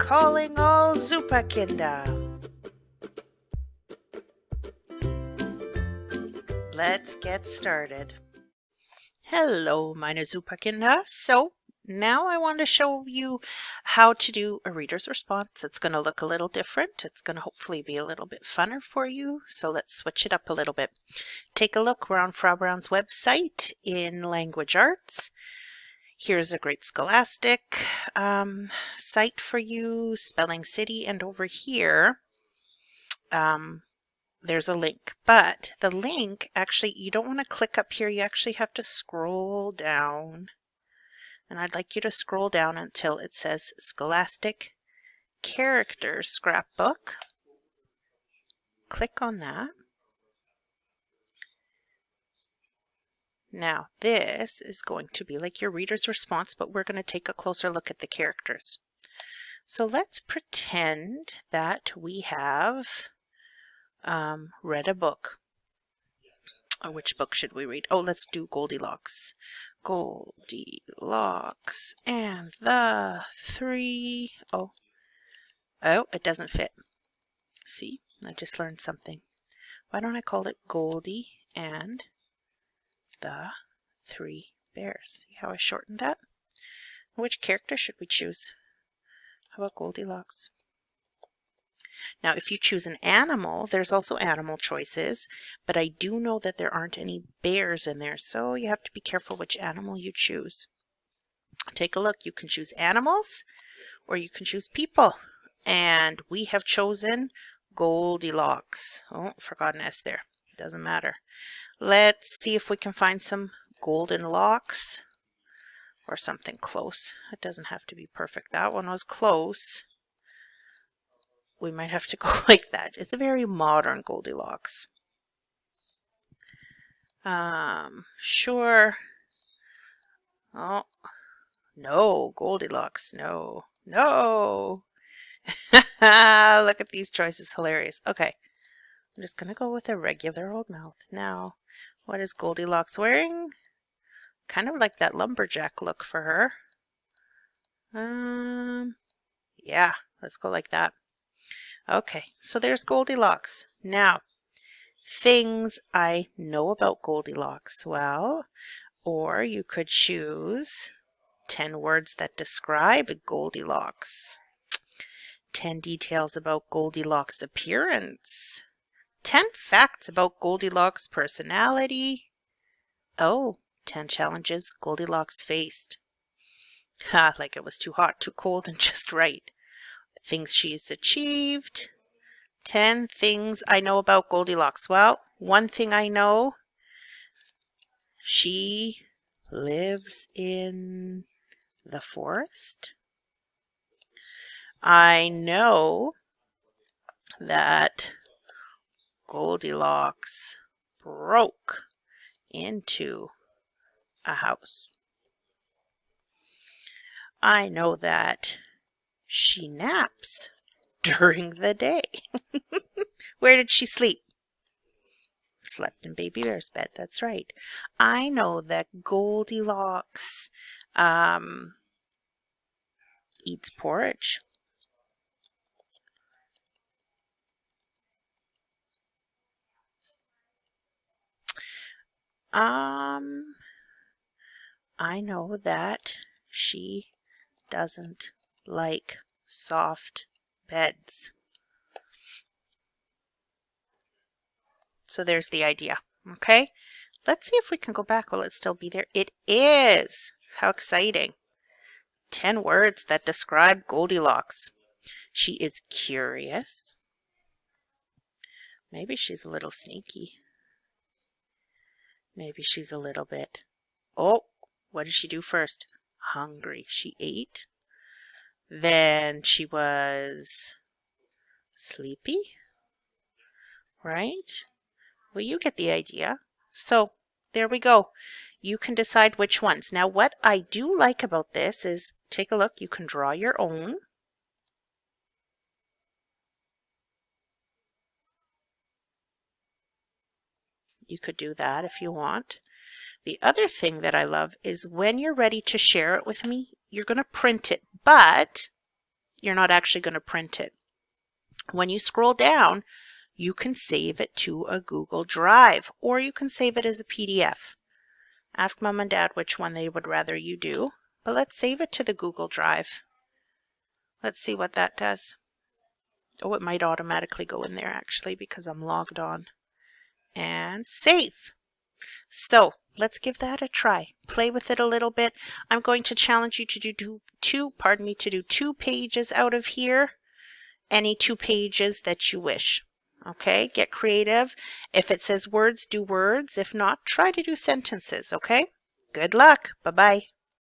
calling all Superkinder. Let's get started. Hello, meine Superkinder. So now I want to show you how to do a reader's response. It's going to look a little different. It's going to hopefully be a little bit funner for you. So let's switch it up a little bit. Take a look. We're on Frau Brown's website in Language Arts. Here's a great Scholastic site for you, Spelling City, and over here there's a link. But the link, actually, you don't want to click up here. You actually have to scroll down. And I'd like you to scroll down until it says Scholastic Characters Scrapbook. Click on that. Now, this is going to be like your reader's response, but we're going to take a closer look at the characters. So let's pretend that we have read a book. Which book should we read? Oh, let's do Goldilocks. Goldilocks and the three... Oh, it doesn't fit. See, I just learned something. Why don't I call it Goldie and the Three Bears? See how I shortened that? Which character should we choose? How about Goldilocks? Now, if you choose an animal, there's also animal choices, but I do know that there aren't any bears in there, so you have to be careful which animal you choose. Take a look. You can choose animals or you can choose people. And we have chosen Goldilocks. Oh, forgot an S there. Doesn't matter. Let's see if we can find some golden locks or something close. It doesn't have to be perfect. That one was close. We might have to go like that. It's a very modern Goldilocks. Sure. Oh, no, Goldilocks. No. No. Look at these choices. Hilarious. Okay. I'm just going to go with a regular old mouth. Now, what is Goldilocks wearing? Kind of like that lumberjack look for her. Yeah, let's go like that. Okay, so there's Goldilocks. Now, things I know about Goldilocks. Well, or you could choose 10 words that describe Goldilocks. 10 details about Goldilocks' appearance. 10 facts about Goldilocks' personality. Oh, 10 challenges Goldilocks faced. Ha, like it was too hot, too cold, and just right. Things she's achieved. 10 things I know about Goldilocks. Well, one thing I know, she lives in the forest. I know that Goldilocks broke into a house. I know that she naps during the day. Where did she sleep? Slept in Baby Bear's bed. That's right. I know that Goldilocks eats porridge. I know that she doesn't like soft beds. So there's the idea. Okay, let's see if we can go back. Will it still be there? It is. How exciting. 10 words that describe Goldilocks. She is curious. Maybe she's a little sneaky. Maybe she's a little bit. Oh, what did she do first? Hungry. She ate. Then she was sleepy. Right? Well, you get the idea. So there we go. You can decide which ones. Now, what I do like about this is, take a look. You can draw your own. You could do that if you want. The other thing that I love is when you're ready to share it with me, you're going to print it. But you're not actually going to print it. When you scroll down, you can save it to a Google Drive, or you can save it as a PDF. Ask Mom and Dad which one they would rather you do, but let's save it to the Google Drive. Let's see what that does. Oh, it might automatically go in there actually because I'm logged on. And save. So let's give that a try. Play with it a little bit. I'm going to challenge you to do two pages out of here. Any 2 pages that you wish. Okay, get creative. If it says words, do words. If not, try to do sentences, okay? Good luck. Bye-bye.